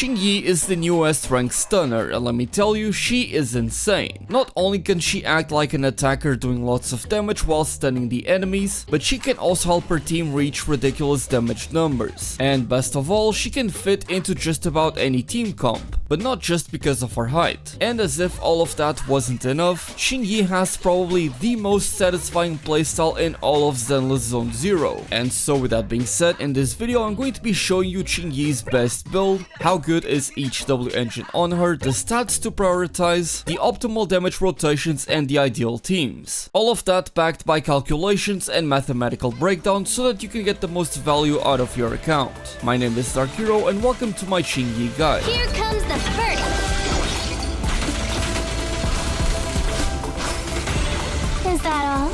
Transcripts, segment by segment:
Qingyi is the newest ranked stunner, and let me tell you, she is insane. Not only can she act like an attacker doing lots of damage while stunning the enemies, but she can also help her team reach ridiculous damage numbers. And best of all, she can fit into just about any team comp, but not just because of her height. And as if all of that wasn't enough, Qingyi has probably the most satisfying playstyle in all of Zenless Zone 0. And so with that being said, in this video I'm going to be showing you Qingyi's best build, how good is each W engine on her, the stats to prioritize, the optimal damage rotations and the ideal teams. All of that backed by calculations and mathematical breakdown so that you can get the most value out of your account. My name is DarkHero and welcome to my Qingyi guide. Here comes the first. Is that all?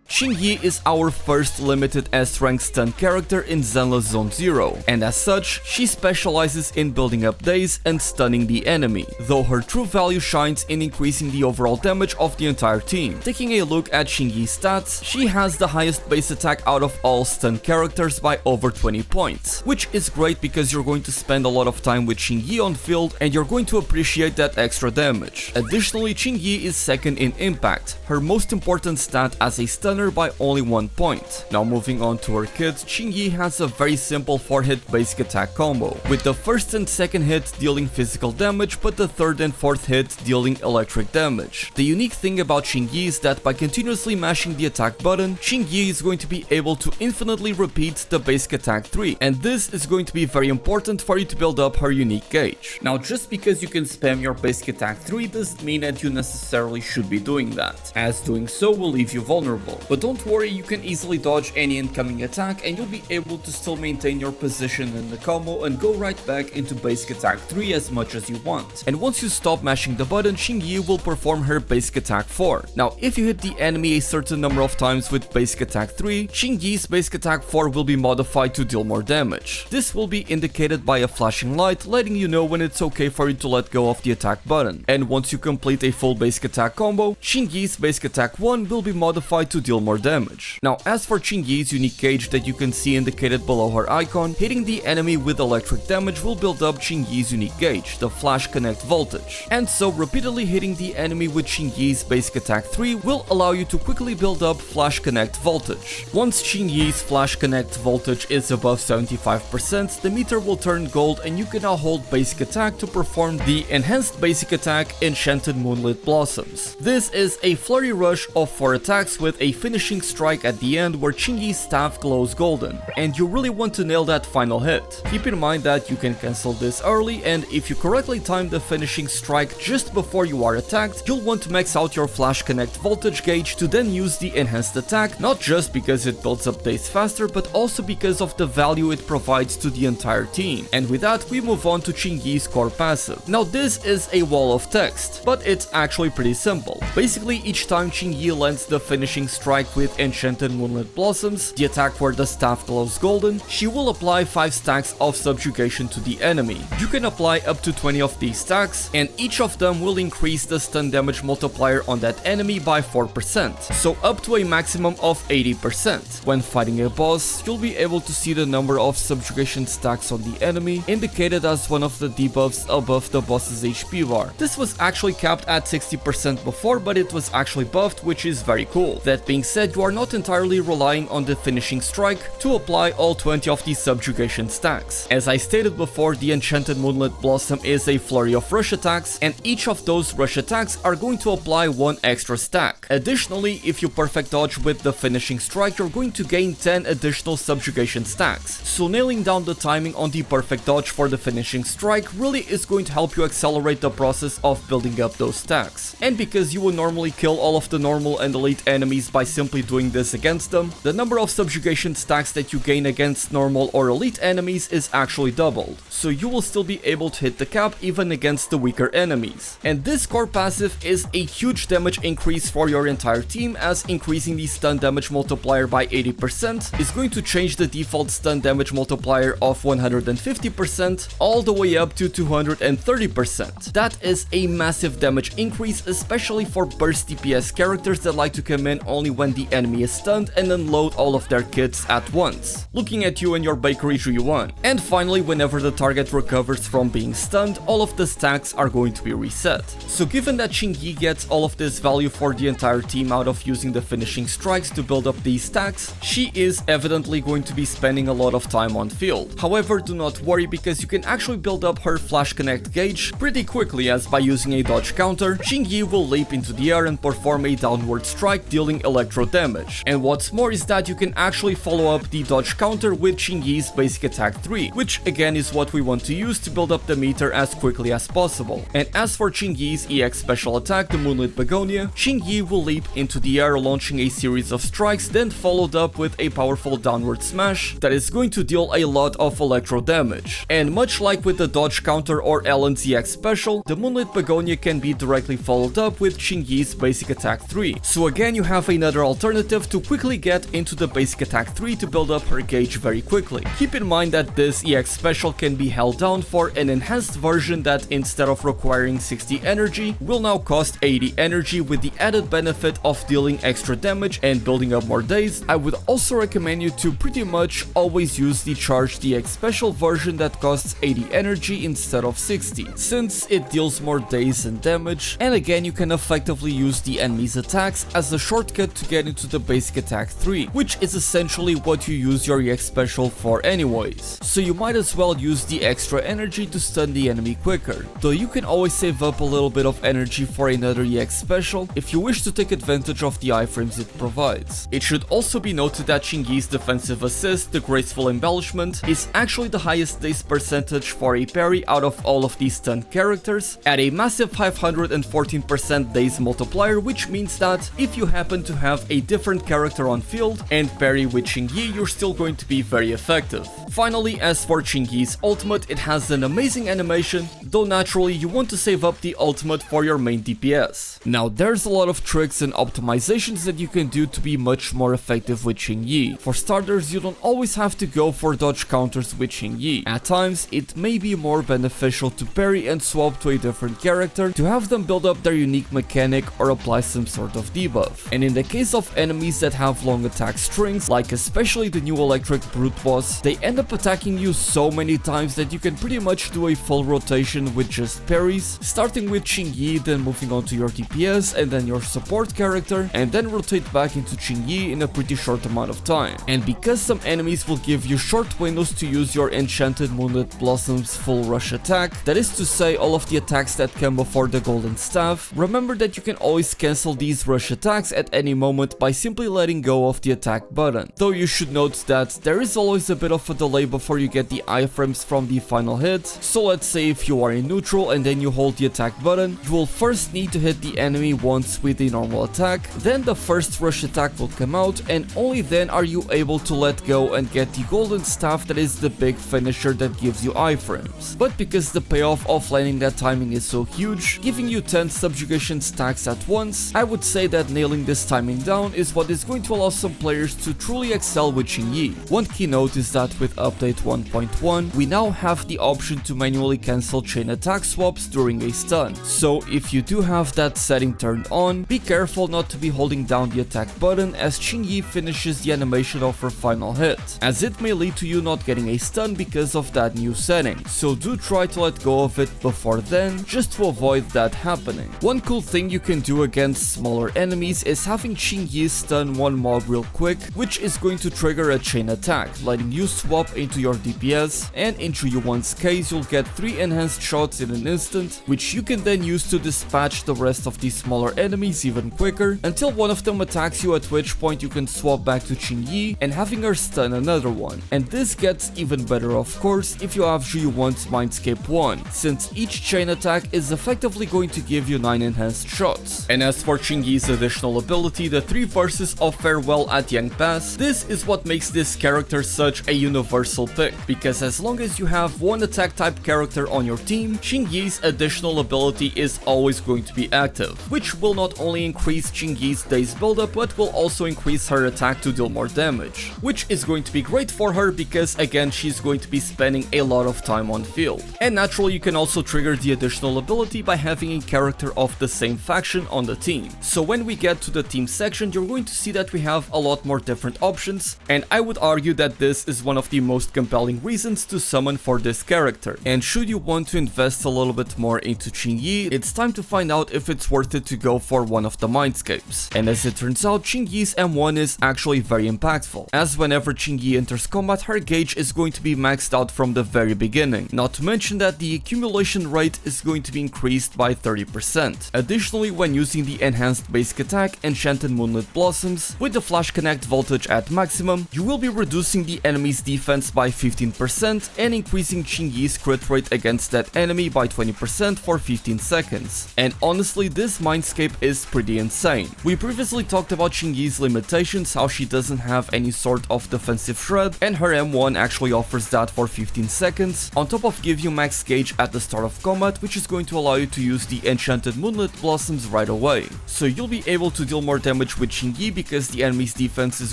Qingyi is our first limited S-rank stun character in Zenless Zone 0, and as such, she specializes in building up days and stunning the enemy, though her true value shines in increasing the overall damage of the entire team. Taking a look at Qingyi's stats, she has the highest base attack out of all stun characters by over 20 points, which is great because you're going to spend a lot of time with Qingyi on field and you're going to appreciate that extra damage. Additionally, Qingyi is second in impact, her most important stat as a stunner by only 1 point. Now moving on to her kit, Qingyi has a very simple 4-hit basic attack combo, with the first and second hit dealing physical damage but the third and fourth hit dealing electric damage. The unique thing about Qingyi is that by continuously mashing the attack button, Qingyi is going to be able to infinitely repeat the basic attack 3, and this is going to be very important for you to build up her unique gauge. Now just because you can spam your basic attack 3 doesn't mean that you necessarily should be doing that, as doing so will leave you vulnerable. But don't worry, you can easily dodge any incoming attack and you'll be able to still maintain your position in the combo and go right back into basic attack 3 as much as you want. And once you stop mashing the button, Qingyi will perform her basic attack 4. Now if you hit the enemy a certain number of times with basic attack 3, Qingyi's basic attack 4 will be modified to deal more damage. This will be indicated by a flashing light letting you know when it's okay for you to let go of the attack button. And once you complete a full basic attack combo, Qingyi's basic attack 1 will be modified to deal more damage. Now as for Qingyi's unique gauge that you can see indicated below her icon, hitting the enemy with electric damage will build up Qingyi's unique gauge, the flash connect voltage. And so repeatedly hitting the enemy with Qingyi's basic attack 3 will allow you to quickly build up flash connect voltage. Once Qingyi's flash connect voltage is above 75%, the meter will turn gold and you can now hold basic attack to perform the enhanced basic attack Enchanted Moonlit Blossoms. This is a flurry rush of 4 attacks with a finishing strike at the end where Qingyi's staff glows golden, and you really want to nail that final hit. Keep in mind that you can cancel this early, and if you correctly time the finishing strike just before you are attacked, you'll want to max out your flash connect voltage gauge to then use the enhanced attack, not just because it builds up days faster, but also because of the value it provides to the entire team. And with that, we move on to Qingyi's core passive. Now this is a wall of text, but it's actually pretty simple. Basically, each time Qingyi lands the finishing strike with Enchanted Moonlit Blossoms, the attack where the staff glows golden, she will apply 5 stacks of Subjugation to the enemy. You can apply up to 20 of these stacks, and each of them will increase the stun damage multiplier on that enemy by 4%, so up to a maximum of 80%. When fighting a boss, you'll be able to see the number of Subjugation stacks on the enemy, indicated as one of the debuffs above the boss's HP bar. This was actually capped at 60% before, but it was actually buffed, which is very cool. That being said, you are not entirely relying on the finishing strike to apply all 20 of these Subjugation stacks. As I stated before, the Enchanted Moonlit Blossom is a flurry of rush attacks, and each of those rush attacks are going to apply 1 extra stack. Additionally, if you perfect dodge with the finishing strike, you're going to gain 10 additional Subjugation stacks. So nailing down the timing on the perfect dodge for the finishing strike really is going to help you accelerate the process of building up those stacks. And because you would normally kill all of the normal and elite enemies by simply doing this against them, the number of Subjugation stacks that you gain against normal or elite enemies is actually doubled, so you will still be able to hit the cap even against the weaker enemies. And this core passive is a huge damage increase for your entire team, as increasing the stun damage multiplier by 80% is going to change the default stun damage multiplier of 150% all the way up to 230%. That is a massive damage increase, especially for burst DPS characters that like to come in only when when the enemy is stunned and unload all of their kits at once. Looking at you and your bakery Juyuan. And finally, whenever the target recovers from being stunned, all of the stacks are going to be reset. So given that Qingyi gets all of this value for the entire team out of using the finishing strikes to build up these stacks, she is evidently going to be spending a lot of time on field. However, do not worry, because you can actually build up her flash connect gauge pretty quickly, as by using a dodge counter, Qingyi will leap into the air and perform a downward strike dealing electro damage. And what's more is that you can actually follow up the dodge counter with Qingyi's basic attack 3, which again is what we want to use to build up the meter as quickly as possible. And as for Qingyi's EX special attack, the Moonlit Begonia, Qingyi will leap into the air launching a series of strikes, then followed up with a powerful downward smash that is going to deal a lot of electro damage. And much like with the dodge counter or Ellen's EX special, the Moonlit Begonia can be directly followed up with Qingyi's basic attack 3. So again, you have another alternative to quickly get into the basic attack 3 to build up her gauge very quickly. Keep in mind that this EX special can be held down for an enhanced version that, instead of requiring 60 energy, will now cost 80 energy, with the added benefit of dealing extra damage and building up more days. I would also recommend you to pretty much always use the charged EX special version that costs 80 energy instead of 60, since it deals more days and damage, and again you can effectively use the enemy's attacks as a shortcut to get into the basic attack 3, which is essentially what you use your EX special for anyways. So you might as well use the extra energy to stun the enemy quicker, though you can always save up a little bit of energy for another EX special if you wish to take advantage of the iframes it provides. It should also be noted that Qingyi's defensive assist, the graceful embellishment, is actually the highest days percentage for a parry out of all of these stunned characters, at a massive 514% days multiplier, which means that if you happen to have a different character on field and parry with Qingyi, you're still going to be very effective. Finally, as for Qingyi's ultimate, it has an amazing animation, though naturally you want to save up the ultimate for your main DPS. Now there's a lot of tricks and optimizations that you can do to be much more effective with Qingyi. For starters, you don't always have to go for dodge counters with Qingyi. At times, it may be more beneficial to parry and swap to a different character to have them build up their unique mechanic or apply some sort of debuff. And in the case of enemies that have long attack strings, like especially the new electric brute boss, they end up attacking you so many times that you can pretty much do a full rotation with just parries, starting with Qingyi, then moving on to your DPS and then your support character, and then rotate back into Qingyi in a pretty short amount of time. And because some enemies will give you short windows to use your enchanted Moonlit Blossom's full rush attack, that is to say all of the attacks that come before the golden staff, remember that you can always cancel these rush attacks at any moment by simply letting go of the attack button. Though you should note that there is always a bit of a delay before you get the iframes from the final hit, so let's say if you are in neutral and then you hold the attack button, you will first need to hit the enemy once with a normal attack, then the first rush attack will come out, and only then are you able to let go and get the golden staff that is the big finisher that gives you iframes. But because the payoff of landing that timing is so huge, giving you 10 subjugation stacks at once, I would say that nailing this timing down is what is going to allow some players to truly excel with Qingyi. One key note is that with update 1.1, we now have the option to manually cancel chain attack swaps during a stun. So if you do have that setting turned on, be careful not to be holding down the attack button as Qingyi finishes the animation of her final hit, as it may lead to you not getting a stun because of that new setting. So do try to let go of it before then, just to avoid that happening. One cool thing you can do against smaller enemies is having Qingyi stun one mob real quick, which is going to trigger a chain attack, letting you swap into your DPS, and in Juyu1's case you'll get 3 enhanced shots in an instant, which you can then use to dispatch the rest of the smaller enemies even quicker, until one of them attacks you, at which point you can swap back to Qingyi and having her stun another one. And this gets even better of course if you have Juyu1's Mindscape 1, since each chain attack is effectively going to give you 9 enhanced shots. And as for Qingyi's additional ability, the 3 verses of Farewell at Yang Pass, this is what makes this character such a universal pick, because as long as you have one attack type character on your team, Qingyi's additional ability is always going to be active, which will not only increase Qingyi's days buildup, but will also increase her attack to deal more damage, which is going to be great for her because again she's going to be spending a lot of time on field. And naturally you can also trigger the additional ability by having a character of the same faction on the team. So when we get to the team section, mentioned, you're going to see that we have a lot more different options, and I would argue that this is one of the most compelling reasons to summon for this character. And should you want to invest a little bit more into Qingyi, it's time to find out if it's worth it to go for one of the Mindscapes. And as it turns out, Qingyi's M1 is actually very impactful, as whenever Qingyi enters combat, her gauge is going to be maxed out from the very beginning. Not to mention that the accumulation rate is going to be increased by 30%. Additionally, when using the enhanced basic attack Enchanted Moonlit Blossoms with the flash connect voltage at maximum, you will be reducing the enemy's defense by 15% and increasing Qingyi's crit rate against that enemy by 20% for 15 seconds. And honestly, this Mindscape is pretty insane. We previously talked about Qingyi's limitations, how she doesn't have any sort of defensive shred, and her M1 actually offers that for 15 seconds, on top of give you max gauge at the start of combat, which is going to allow you to use the Enchanted Moonlit Blossoms right away. So you'll be able to deal more damage with Qingyi because the enemy's defense is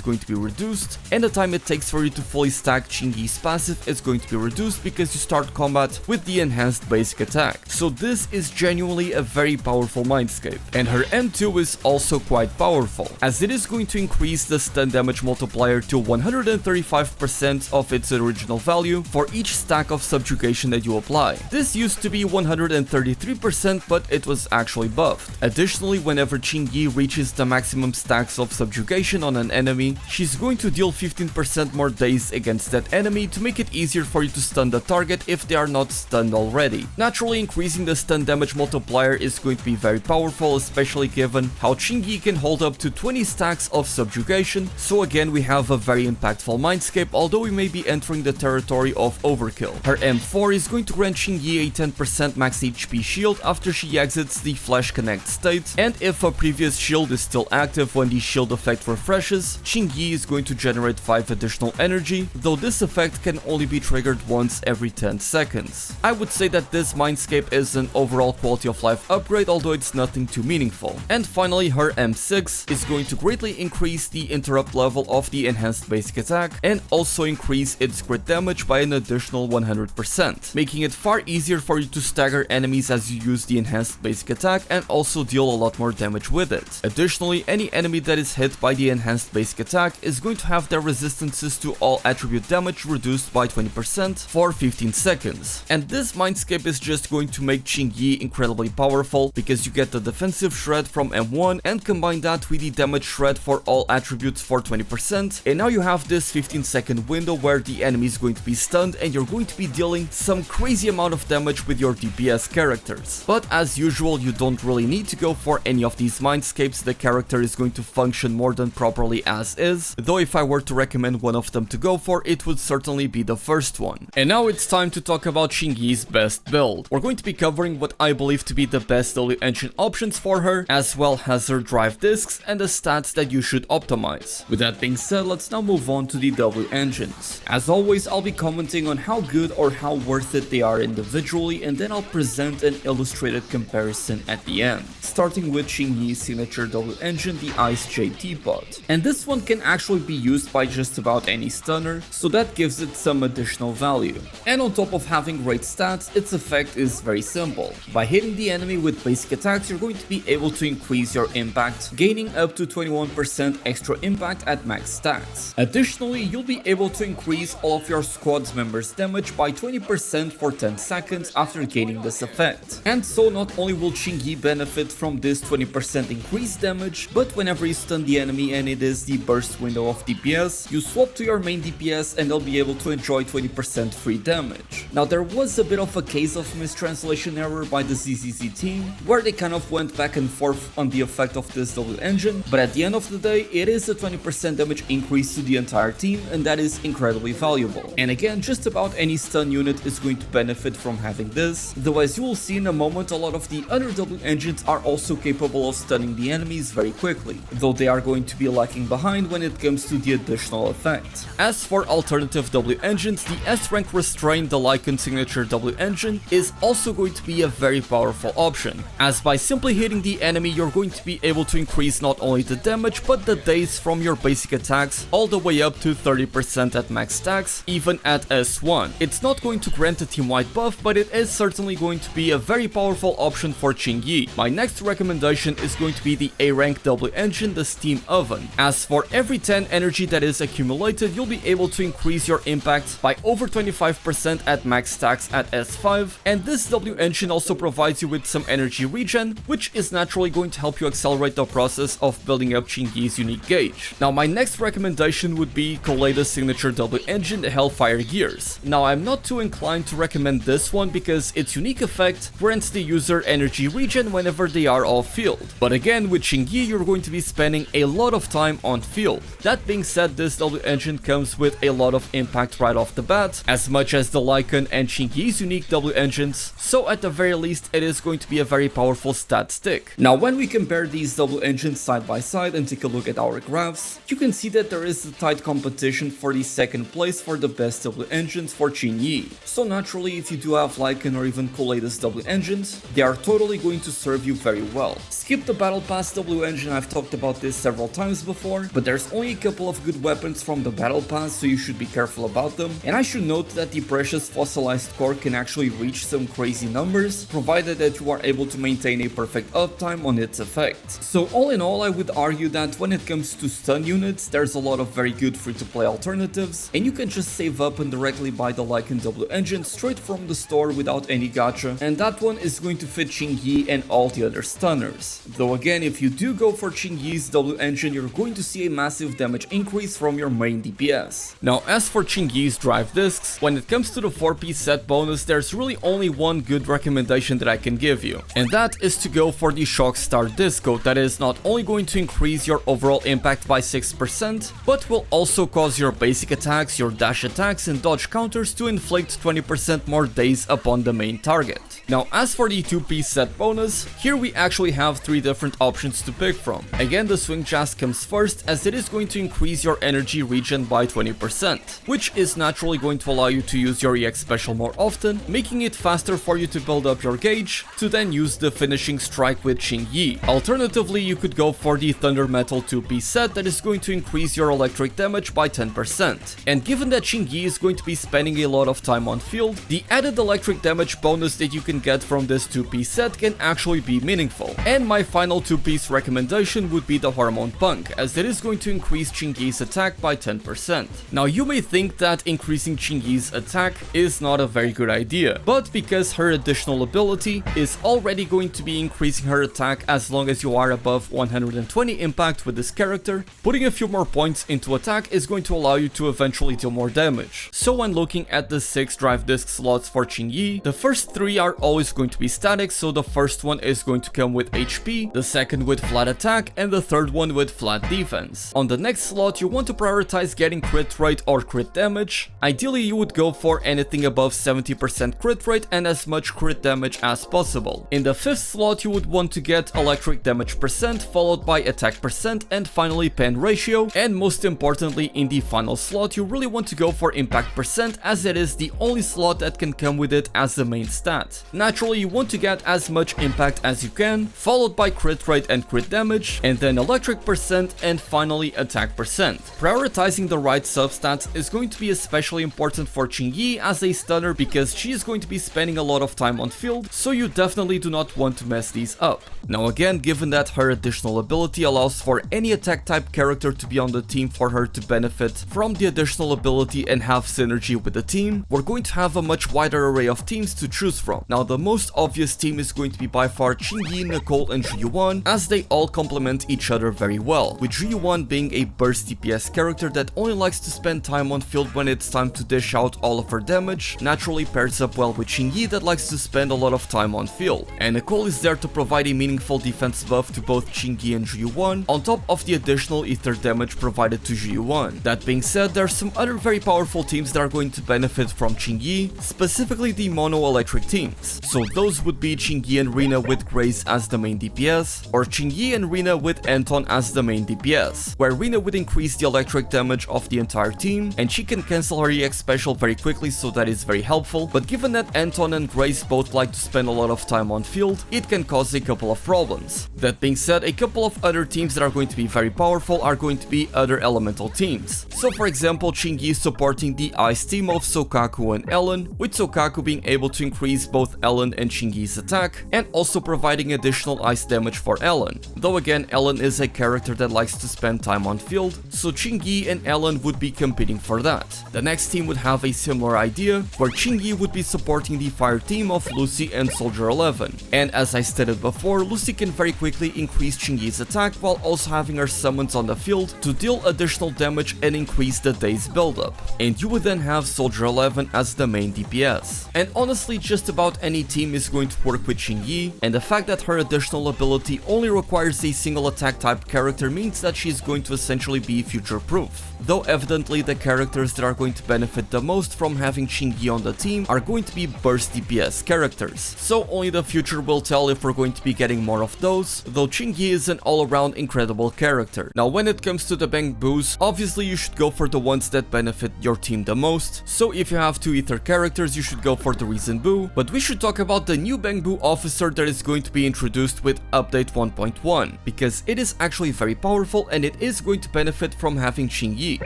going to be reduced, and the time it takes for you to fully stack Qingyi's passive is going to be reduced because you start combat with the enhanced basic attack. So this is genuinely a very powerful Mindscape. And her M2 is also quite powerful, as it is going to increase the stun damage multiplier to 135% of its original value for each stack of subjugation that you apply. This used to be 133%, but it was actually buffed. Additionally, whenever Qingyi reaches the maximum stacks of subjugation on an enemy, she's going to deal 15% more daze against that enemy to make it easier for you to stun the target if they are not stunned already. Naturally, increasing the stun damage multiplier is going to be very powerful, especially given how Qingyi can hold up to 20 stacks of subjugation. So again, we have a very impactful Mindscape, although we may be entering the territory of overkill. Her M4 is going to grant Qingyi a 10% max HP shield after she exits the flash connect state, and if a previous shield is still active when the shield effect refreshes, Qingyi is going to generate 5 additional energy, though this effect can only be triggered once every 10 seconds. I would say that this Mindscape is an overall quality of life upgrade, although it's nothing too meaningful. And finally, her M6 is going to greatly increase the interrupt level of the enhanced basic attack and also increase its crit damage by an additional 100%, making it far easier for you to stagger enemies as you use the enhanced basic attack and also deal a lot more damage with it. Additionally, any enemy that is hit by the enhanced basic attack is going to have their resistances to all attribute damage reduced by 20% for 15 seconds. And this Mindscape is just going to make Qingyi incredibly powerful because you get the defensive shred from M1 and combine that with the damage shred for all attributes for 20%, and now you have this 15-second window where the enemy is going to be stunned and you're going to be dealing some crazy amount of damage with your DPS characters. But as usual, you don't really need to go for any of these Mindscapes. The character is going to function more than properly as is, though if I were to recommend one of them to go for, it would certainly be the first one. And now it's time to talk about Qingyi's best build. We're going to be covering what I believe to be the best W engine options for her, as well as her drive discs and the stats that you should optimize. With that being said, let's now move on to the W engines. As always, I'll be commenting on how good or how worth it they are individually, and then I'll present an illustrated comparison at the end. Starting with Qingyi's signature W engine, the Ice Jade Teapot. And this one can actually be used by just about any stunner, so that gives it some additional value. And on top of having great stats, its effect is very simple. By hitting the enemy with basic attacks, you're going to be able to increase your impact, gaining up to 21% extra impact at max stats. Additionally, you'll be able to increase all of your squad's members' damage by 20% for 10 seconds after gaining this effect. And so not only will Qingyi benefit from this 20% increased damage, but whenever you stun the enemy and it is the burst window of DPS, you swap to your main DPS and they'll be able to enjoy 20% free damage. Now there was a bit of a case of mistranslation error by the ZZZ team, where they kind of went back and forth on the effect of this W engine, but at the end of the day, it is a 20% damage increase to the entire team, and that is incredibly valuable. And again, just about any stun unit is going to benefit from having this, though as you will see in a moment, a lot of the other W engines are also capable of stunning the enemies very quickly, though they are going to be lacking behind when it comes to the additional effect. As for alternative W engines, the S-Rank Restrain, the Lycaon signature W engine, is also going to be a very powerful option, as by simply hitting the enemy, you're going to be able to increase not only the damage, but the daze from your basic attacks all the way up to 30% at max stacks, even at S1. It's not going to grant a team-wide buff, but it is certainly going to be a very powerful option for Qingyi. My next recommendation is going to be the A-Rank W engine, the steam oven. As for every 10 energy that is accumulated, you'll be able to increase your impact by over 25% at max stacks at S5, and this W engine also provides you with some energy regen, which is naturally going to help you accelerate the process of building up Qingyi's unique gauge. Now my next recommendation would be Koleda's signature W engine, the Hellfire Gears. Now I'm not too inclined to recommend this one because its unique effect grants the user energy regen whenever they are off field. But again, with Qingyi you're going to be spending a lot of time on field. That being said, this W engine comes with a lot of impact right off the bat, as much as the Lycaon and Qingyi's unique W engines, so at the very least it is going to be a very powerful stat stick. Now when we compare these W engines side by side and take a look at our graphs, you can see that there is a tight competition for the second place for the best W engines for Qingyi. So naturally, if you do have Lycaon or even Koleda's W engines, they are totally going to serve you very well. Skip the Battle Pass W engine, I've talked about this several times before, but there's only a couple of good weapons from the Battle Pass, so you should be careful about them. And I should note that the precious fossilized core can actually reach some crazy numbers, provided that you are able to maintain a perfect uptime on its effect. So all in all, I would argue that when it comes to stun units, there's a lot of very good free-to-play alternatives, and you can just save up and directly buy the Lycaon W engine straight from the store without any gacha, and that one is going to fit Qingyi and all the other stunners. Though again, if you do go for Qingyi's W engine, you're going to see a massive damage increase from your main DPS. Now as for Qingyi's drive discs, when it comes to the 4-piece set bonus, there's really only one good recommendation that I can give you, and that is to go for the Shock Star Disco. That is not only going to increase your overall impact by 6%, but will also cause your basic attacks, your dash attacks and dodge counters to inflict 20% more daze upon the main target. Now as for the 2-piece set bonus, here we actually have 3 different options to pick from. Again, the Swing Chast comes first, as it is going to increase your energy regen by 20%, which is naturally going to allow you to use your EX special more often, making it faster for you to build up your gauge, to then use the finishing strike with Qingyi. Alternatively, you could go for the Thunder Metal 2-piece set that is going to increase your electric damage by 10%. And given that Qingyi is going to be spending a lot of time on field, the added electric damage bonus that you can get from this 2-piece set can actually be meaningful. And my final 2-piece recommendation would be the Hormone Punk, as it is going to increase Qingyi's attack by 10%. Now you may think that increasing Qingyi's attack is not a very good idea, but because her additional ability is already going to be increasing her attack as long as you are above 120 impact with this character, putting a few more points into attack is going to allow you to eventually deal more damage. So when looking at the 6 drive disc slots for Qingyi, the first 3 are always going to be static, so the first one is going to come with HP, the second with flat attack, and the third one with flat defense. On the next slot, you want to prioritize getting crit rate or crit damage. Ideally, you would go for anything above 70% crit rate and as much crit damage as possible. In the 5th slot, you would want to get electric damage percent, followed by attack percent, and finally pen ratio. And most importantly, in the final slot, you really want to go for impact percent, as it is the only slot that can come with it as the main stat. Naturally, you want to get as much impact as you can, followed by crit rate and crit damage, and then electric percent, and finally attack percent. Prioritizing the right substats is going to be especially important for Qingyi as a stunner, because she is going to be spending a lot of time on field, so you definitely do not want to mess these up. Now again, given that her additional ability allows for any attack type character to be on the team for her to benefit from the additional ability and have synergy with the team, we're going to have a much wider array of teams to choose from. Now the most obvious team is going to be by far Qingyi, Nicole and Zhiyuan, as they all complement each other very well, with Zhiyuan being a burst DPS character that only likes to spend time on field when it's time to dish out all of her damage, naturally pairs up well with Qingyi that likes to spend a lot of time on field. And Nicole is there to provide a meaningful defense buff to both Qingyi and Zhiyuan, on top of the additional ether damage provided to Zhiyuan. That being said, there are some other very powerful teams that are going to benefit from Qingyi, specifically the mono electric teams. So those would be Qingyi and Rina with Grace as the main DPS, or Qingyi and Rina with Anton as the main DPS, where Rina would increase the electric damage of the entire team, and she can cancel her EX special very quickly, so that is very helpful. But given that Anton and Grace both like to spend a lot of time on field, it can cause a couple of problems. That being said, a couple of other teams that are going to be very powerful are going to be other elemental teams. So for example, Qingyi supporting the ice team of Soukaku and Ellen, with Soukaku being able to increase both Ellen and Qingyi's attack, and also providing additional ice damage for Ellen. Though again, and Ellen is a character that likes to spend time on field, so Qingyi and Ellen would be competing for that. The next team would have a similar idea, where Qingyi would be supporting the fire team of Lucy and Soldier 11. And as I stated before, Lucy can very quickly increase Qingyi's attack while also having her summons on the field to deal additional damage and increase the day's buildup. And you would then have Soldier 11 as the main DPS. And honestly, just about any team is going to work with Qingyi, and the fact that her additional ability only requires a single attack type character means that she's going to essentially be future-proof. Though evidently the characters that are going to benefit the most from having Qingyi on the team are going to be burst DPS characters, so only the future will tell if we're going to be getting more of those, though Qingyi is an all-around incredible character. Now when it comes to the Bangboos, obviously you should go for the ones that benefit your team the most, so if you have 2 ether characters you should go for the Reason Boo, but we should talk about the new Bangboo Officer that is going to be introduced with update 1.1, because it is actually very powerful and it is going to benefit from having Qingyi,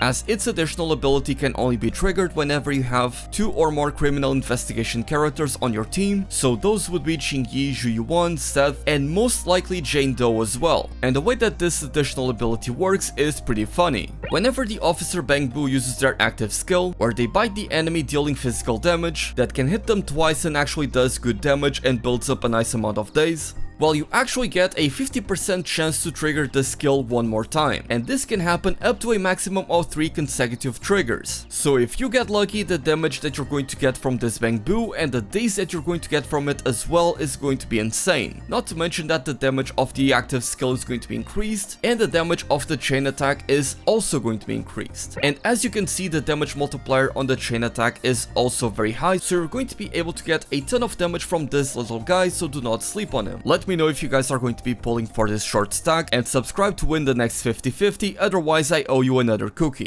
as its additional ability can only be triggered whenever you have 2 or more criminal investigation characters on your team, so those would be Qingyi, Zhuyuan, Seth, and most likely Jane Doe as well. And the way that this additional ability works is pretty funny. Whenever the Officer Bangboo uses their active skill, where they bite the enemy dealing physical damage, that can hit them twice and actually does good damage and builds up a nice amount of days, well, you actually get a 50% chance to trigger the skill one more time, and this can happen up to a maximum of 3 consecutive triggers. So if you get lucky, the damage that you're going to get from this Bangboo and the days that you're going to get from it as well is going to be insane. Not to mention that the damage of the active skill is going to be increased, and the damage of the chain attack is also going to be increased. And as you can see, the damage multiplier on the chain attack is also very high, so you're going to be able to get a ton of damage from this little guy, so do not sleep on him. Let me know if you guys are going to be pulling for this short stack, and subscribe to win the next 50-50, otherwise I owe you another cookie.